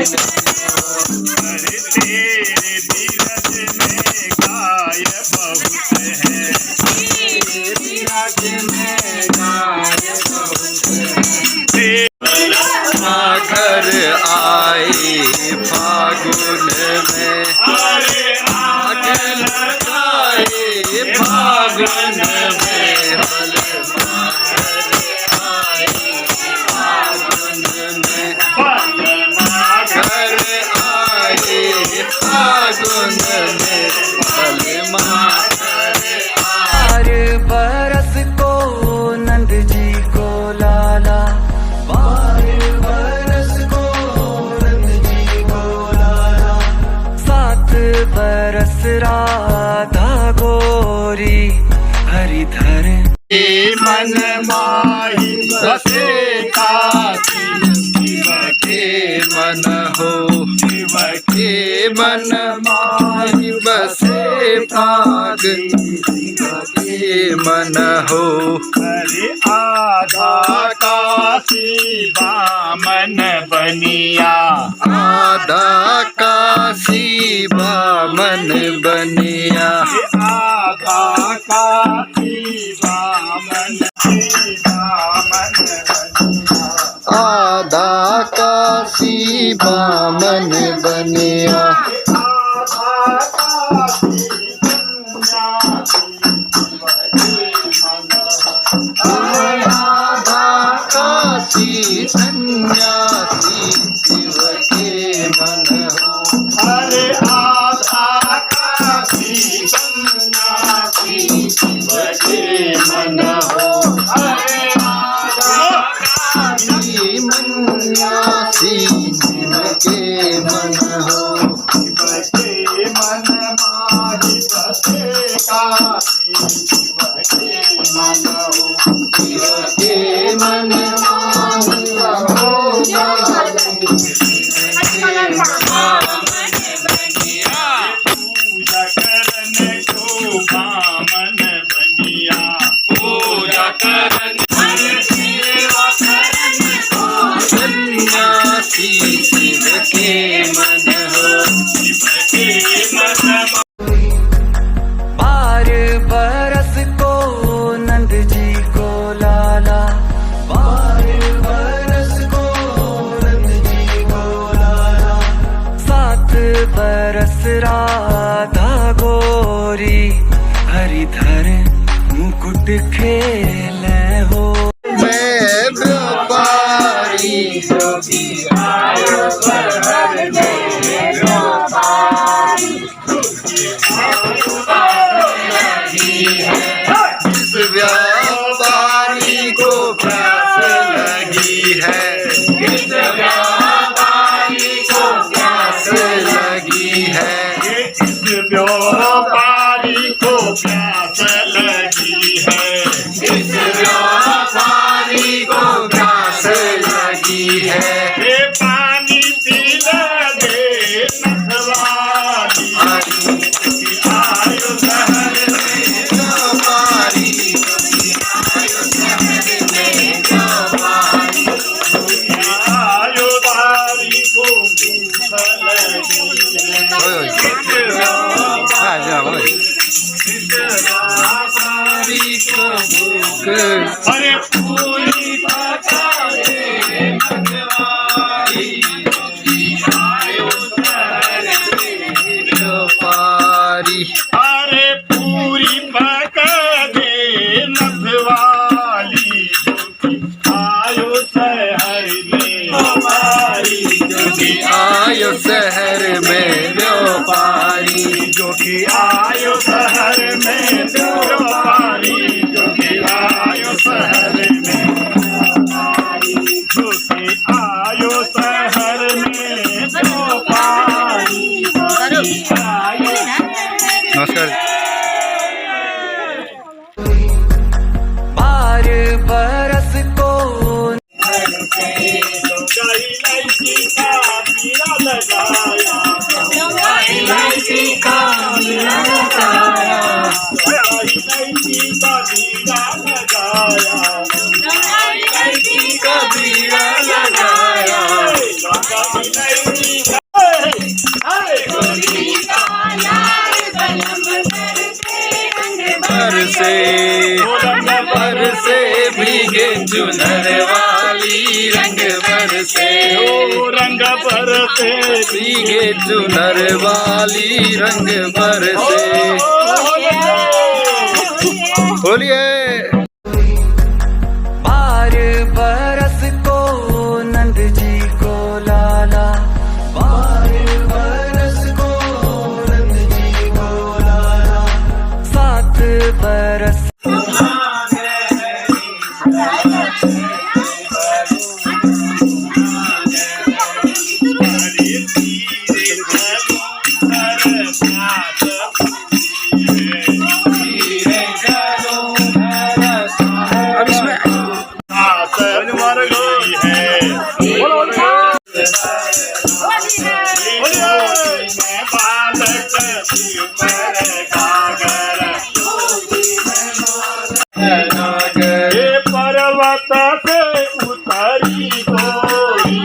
अरे तेरे धीरज में गाय बहुत है, तेरे धीरज में गाय बहुत है। घर आई फागुन में, अरे आग लगाए फागुन में, फागुन में बार बरस को नंद जी को लाला, बार बरस को नंद जी को लाला, 7 बरस राधा गोरी हरिधर मन माही बसे काशी, शिव के मन हो, शिव के मन माही बसे फागुन, शिव के मन हो। अरे आधा काशी बामन बनिया, आधा काशी बामन बनिया, आधा काशी बामन, आधा काशी बामन बनिया, आधा काशी सन्यासी शिव के मन हो। अरे आधा काशी सन्यासी शिव के मन हो, अरे आधा काशी सन्यासी शिव के मन हो, शिव के मन माही बसे काशी, शिव के मन हो, शिव के मन माही हो पूजा करन को बामन बनिया, पूजा करन सेवा करन को सन्यासी शिव के मन हो, शिव के मन। बार बरस को नंद जी को लाला, बार बरस को नंद जी को लाला, 7 बरस राधा गोरी हरिधर मुकुट खेले हो। मैं व्यापारी जोगी आयो पर जिस व्यापारी को प्यास लगी है, जिस व्यापारी को प्यास लगी है, जिस व्यापारी को प्यास लगी है, जिस व्यापारी को प्यास लगी है, ये पानी पीला दे नखवाली, आयो शहर में व्यापारी, आयो शहर में व्यापारी, आयो दारी को भूख लगी है, नहीं अरे गोरी का बरसे भीगे चुनर वाली रंग बरसे रंग बरसे भीगे चुनर वाली रंग बरसे बोलिए बार बरस को नंद जी को लाला बार बरस को नंद जी को लाला 7 बरस पर्वत से उतरी गोरी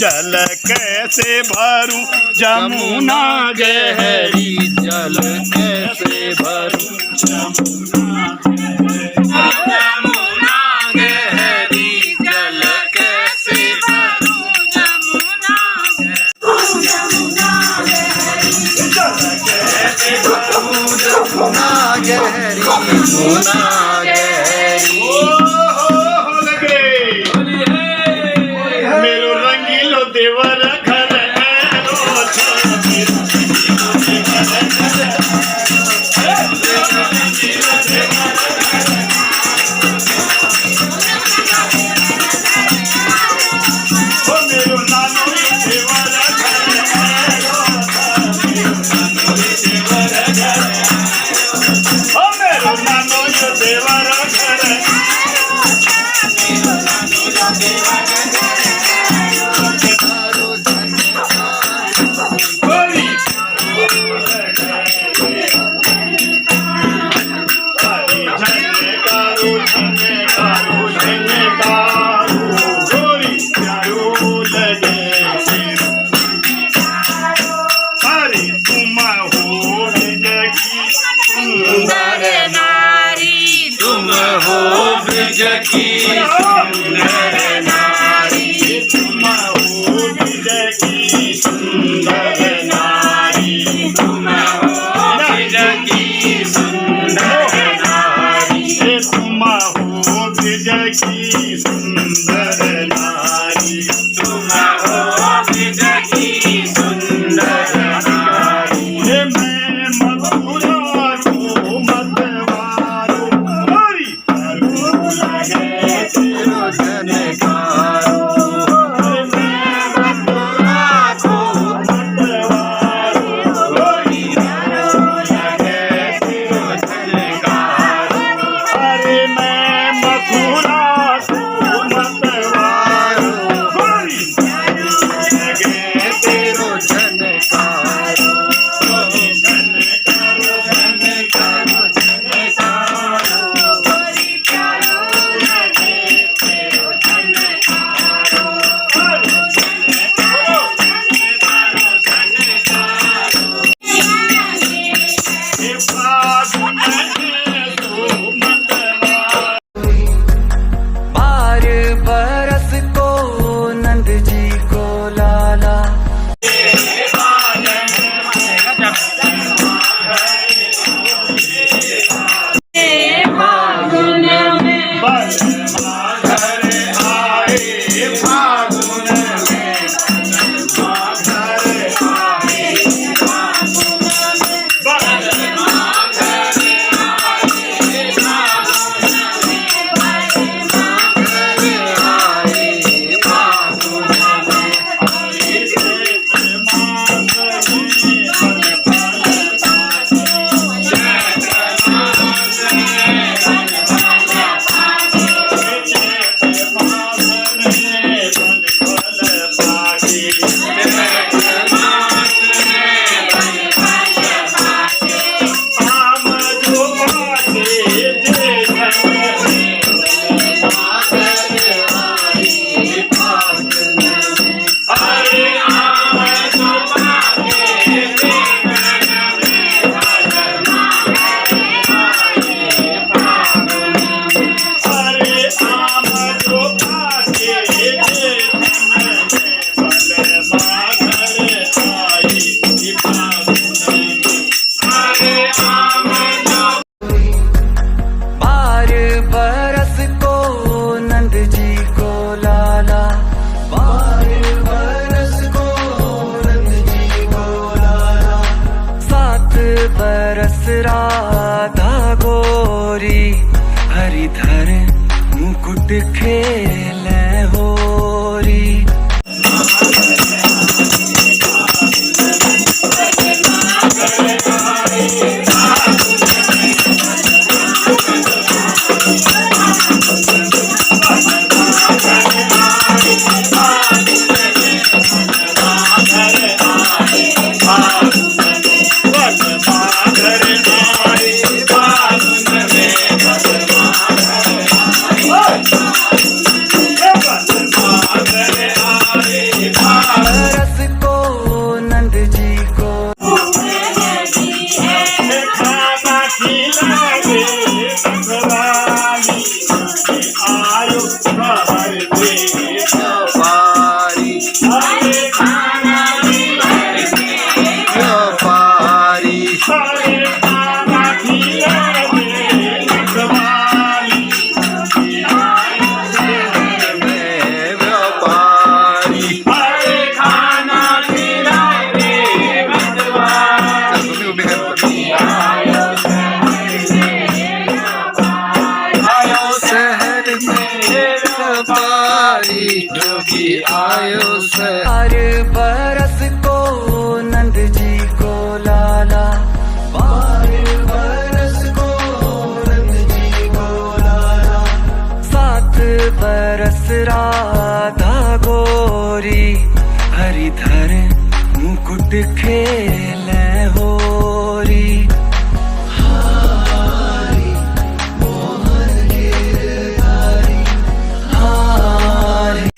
जल कैसे भरूं जमुना गहरी जल कैसे भरूं जमुना गहरी जल कैसे भरूं जमुना गहरी मुना गहरी मेरो रंगीलो देवर घर मेरो नानो देवर मेरो नानो देवर तुम हो ब्रज की सुंदर नारी तुम हो ब्रज की सुंदर नारी तुम हो ब्रज की सुंदर नारी तुम हो ब्रज की सुंदर नारी तुम हो ब्रज की सुंदर नारी मैं मथुरा को मतवारो हरि बरस राधा गोरी हरिधर मुकुट खेले होरी। रस को नंद जी को खाना खिलावे बसवाली आयु भर दे व्यापारी हरे खाना व्यापारी हरे खाना खिलावे बसवाली में व्यापारी हरे खाना खिलावे तुम्ही उभे करा शहर में व्यापारी जोगी आयो शहर हर बरस को नंद जी को लाला, बार बरस को नंद जी को लाला। 7 बरस राधा गोरी हरिधर मुकुट खेले होरी। हारी मोहन गिरधारी हारी।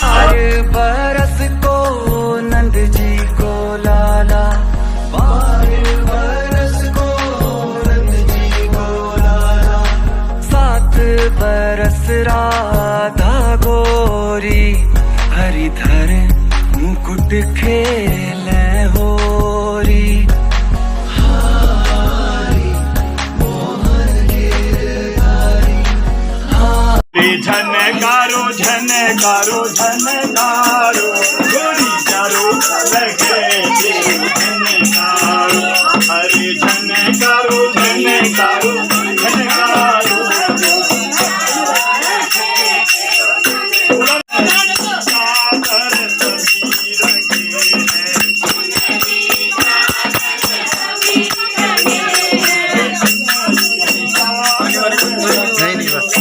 हर बरस को नंद जी को लाला, बार बरस को नंद जी को लाला। 7 बरस राधा गोरी हरिधर मुकुट खेले होरी। हारी मोहन गिरधारी झनकारो झनकारो झनकारो गोरी चारो लगे झनकारो हरे झनकारो झनकारो झनकारो सागर सभी रंगे हैं नहीं नहीं बस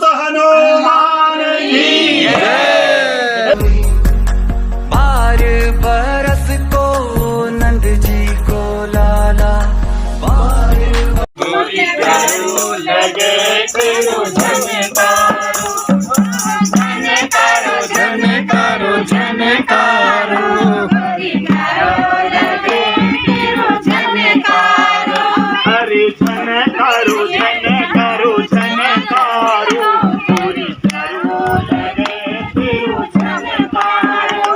संत हनुमान की जय। बार बरस को नंद जी को लाला, बार लगे तेरो झनकारो, झनकारो झनकारो झनकारो हरे झनकारो झनकारो झनकारो पूरी चारो लगे तेरो झनकारो,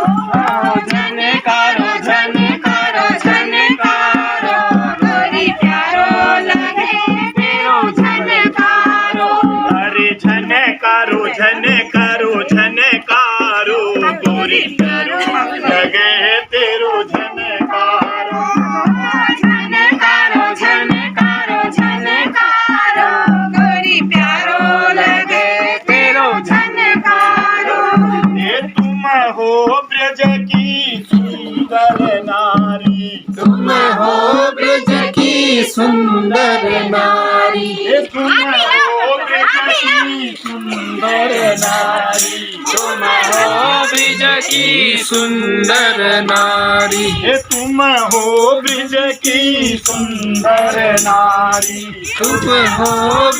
झनकारो झनकारो झनकारो हरे झनकारो झनकारो झनकारो पूरी चारो लगे तेरो झनकारो, ये तुम हो ब्रज की सुंदर नारी, तुम हो ब्रज की सुंदर नारी, ये तुम हो ब्रज की सुंदर नारी, तुम हो ब्रज की सुंदर नारी, ये तुम हो ब्रज की सुंदर नारी, तुम हो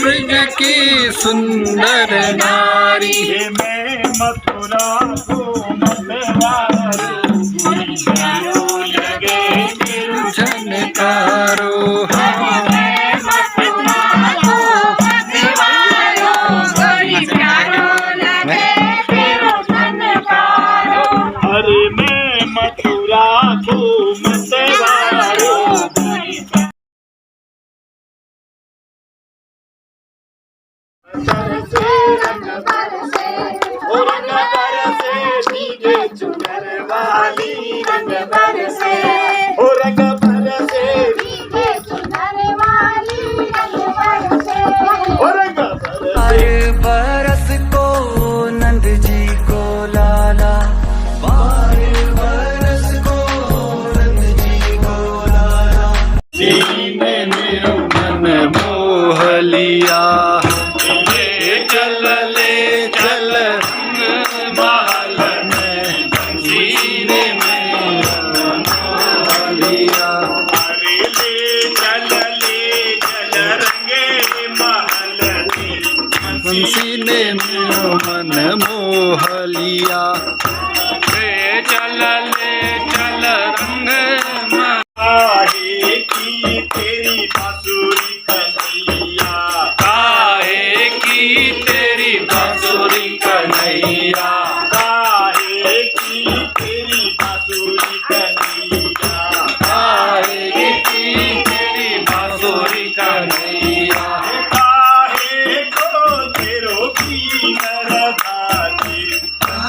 ब्रज की सुंदर नारी। ये मैं मथुरा को मतवारो, लगे तेरो झनकारो अरे मैं मथुरा को मतवारो, और नगर से भीगे चुनर वाली, रंग बरसे और रंग बरसे और रंग बरसे बार बरस को नंद जी को लाला, बार बरस को नंद जी को लाला, सीने मेरो मन मोह लिया, ले चल महल में, सीने में मोह लिया, अरे ले चल रंगे महल तेरी, सीने में मन मोह लिया, ले चल रंग काहे की तेरी बांसुरी कन्हैया, काहे की तेरी बांसुरी कन्हैया, काहे की तेरी बांसुरी कन्हैया, काहे की तेरी बांसुरी कन्हैया, काहे को तेरो की नरदा तेरी,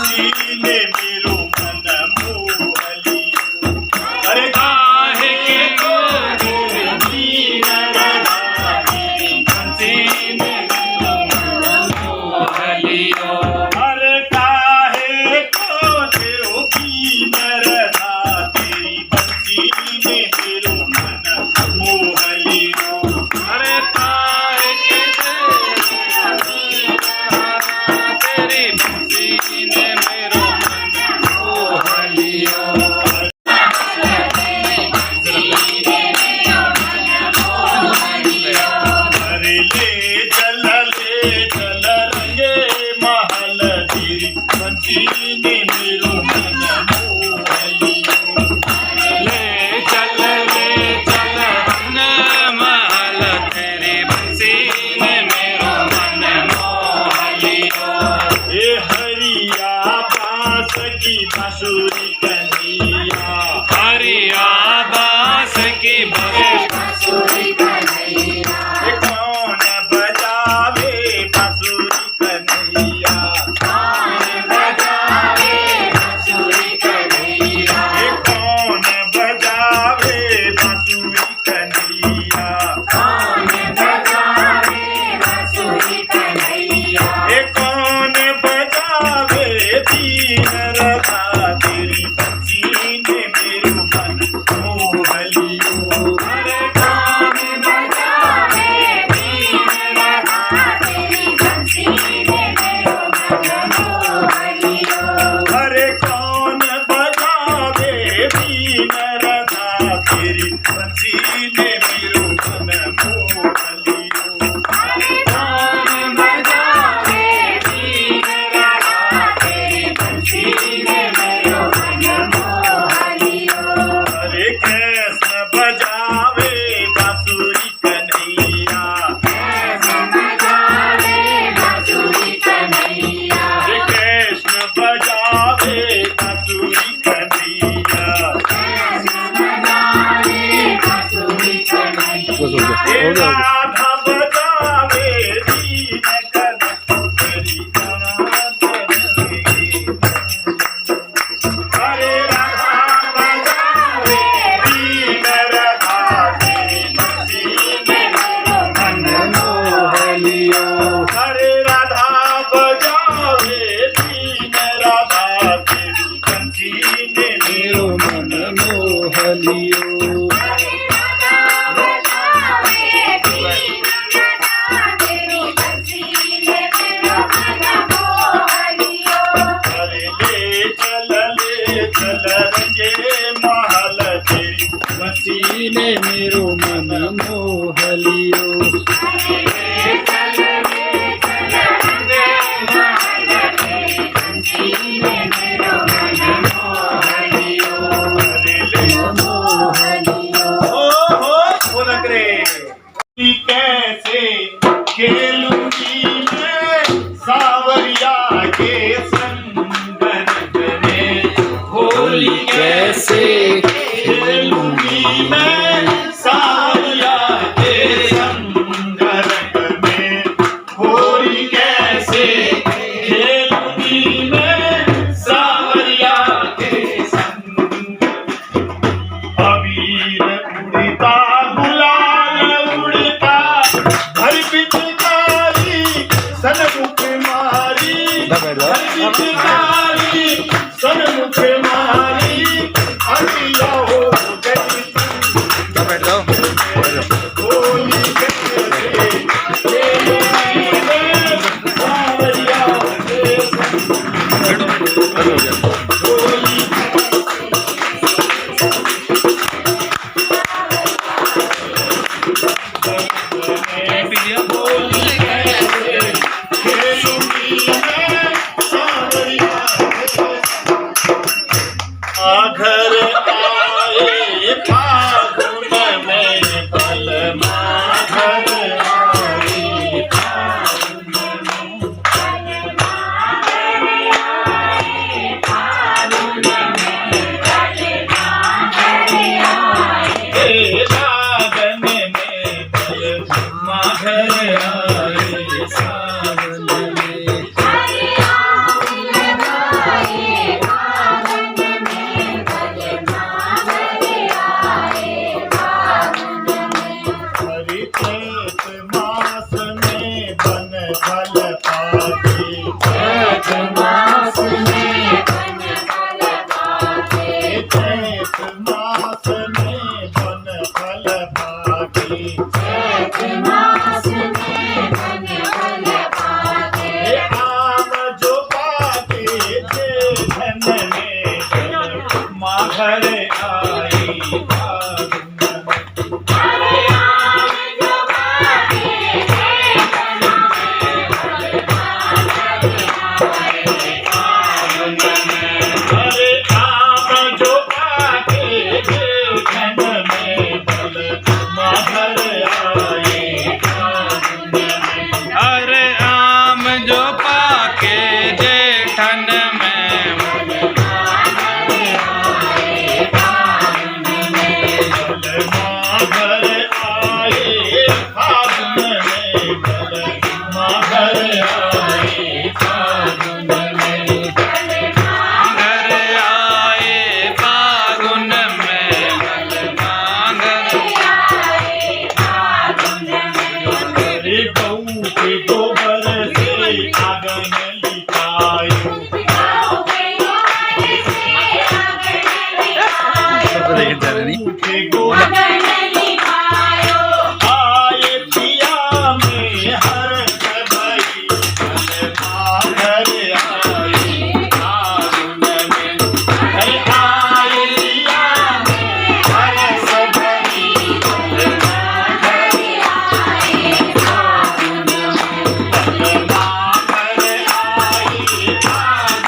सीने मेरो मन मोह लियो, अरे काहे के को तेरो की नरदा तेरी, सीने मेरो मन मोह लियो, अरे काहे को तेरो की नरदा तेरी, बंसी ने मेरो मन मोह लियो, अरे काहे के तेरी बंसी ने मेरो मन मोह लियो, अरे ले चल रंगे महल तेरी, बंसी ने मेरो मन मोह लियो, ले चल रंग महल तेरी बंसी ने मेरो मन मोह लियो, ए हरिया बांस की बांसुरी कन्हैया, हरिया बास की बांसुरी ए कौन बजावे बांसुरी कन्हैया, ए कौन बजावे बांसुरी कन्हैया, ए कौन बजावे दीन रखा तेरी कैसे खेलूंगी मैं सावरिया के संग रंग में होली कैसे खेलूंगी मैं सावरिया के संग अबीर उड़ता गुलाल उड़ता हर पिचकारी सनमुख मारी हर पिचकारी सनमुख मारी अड़िया हो गई होली कैसे खेलूंगी मैं सावरिया के संग होली होली कैसे खेलूंगी मैं सावरिया के आघर आए फागुन में बलमा घर आए लागन में बलमा घर आए सावन में हरि चैत मास में बन फल पाके चैत मास में बन फल पाके आम जो पाके जेठन में माँ घर आई फागुन में अरे आम जो पाके जेठन में बलमा घर आए फागुन में अरे आम जो पाके जेठन में बलमा घर आए फागुन में बलमा घर आए फागुन में घर आए फागुन में अरे गऊ के गोबर से आंगन लिपायो गऊ के गोबर आए पिया में हर्ष भई बलमा घर आए फागुन में अरे आए पिया में हर्ष भई बलमा घर बलमा घर आए फागुन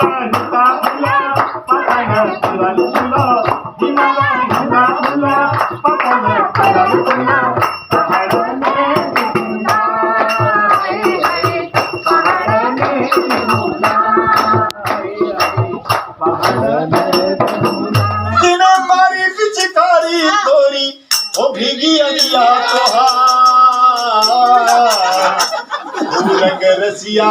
हुला हुला पतंग उड़ल उड़ा हिमालय हुला हुला पतंग उड़ल उड़ा पहाड़ में झूला पहाड़ में झूला जिन्हें मारी पिचकारी तोरी वो भीगी अगिया तोहार रंग रसिया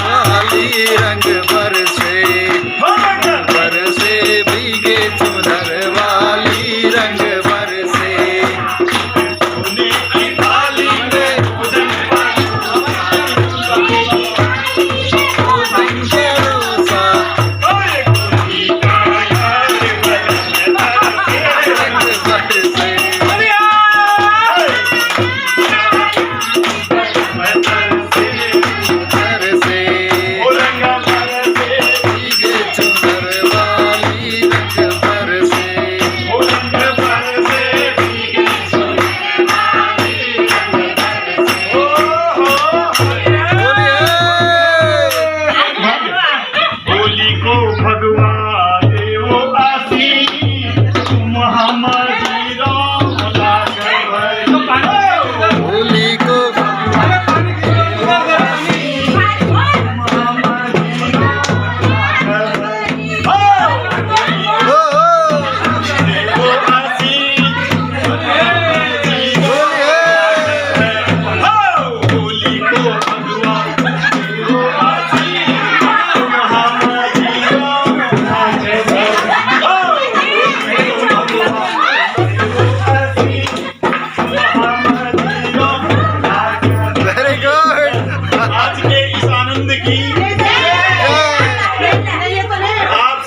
रंग बरसे रंग बरसे भीगे चुनर वाली रंग बरसे सोने की थाली में रोसा रंग बरसे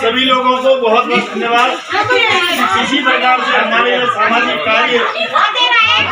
सभी लोगों को बहुत बहुत धन्यवाद। इसी प्रकार से हमारे सामाजिक कार्य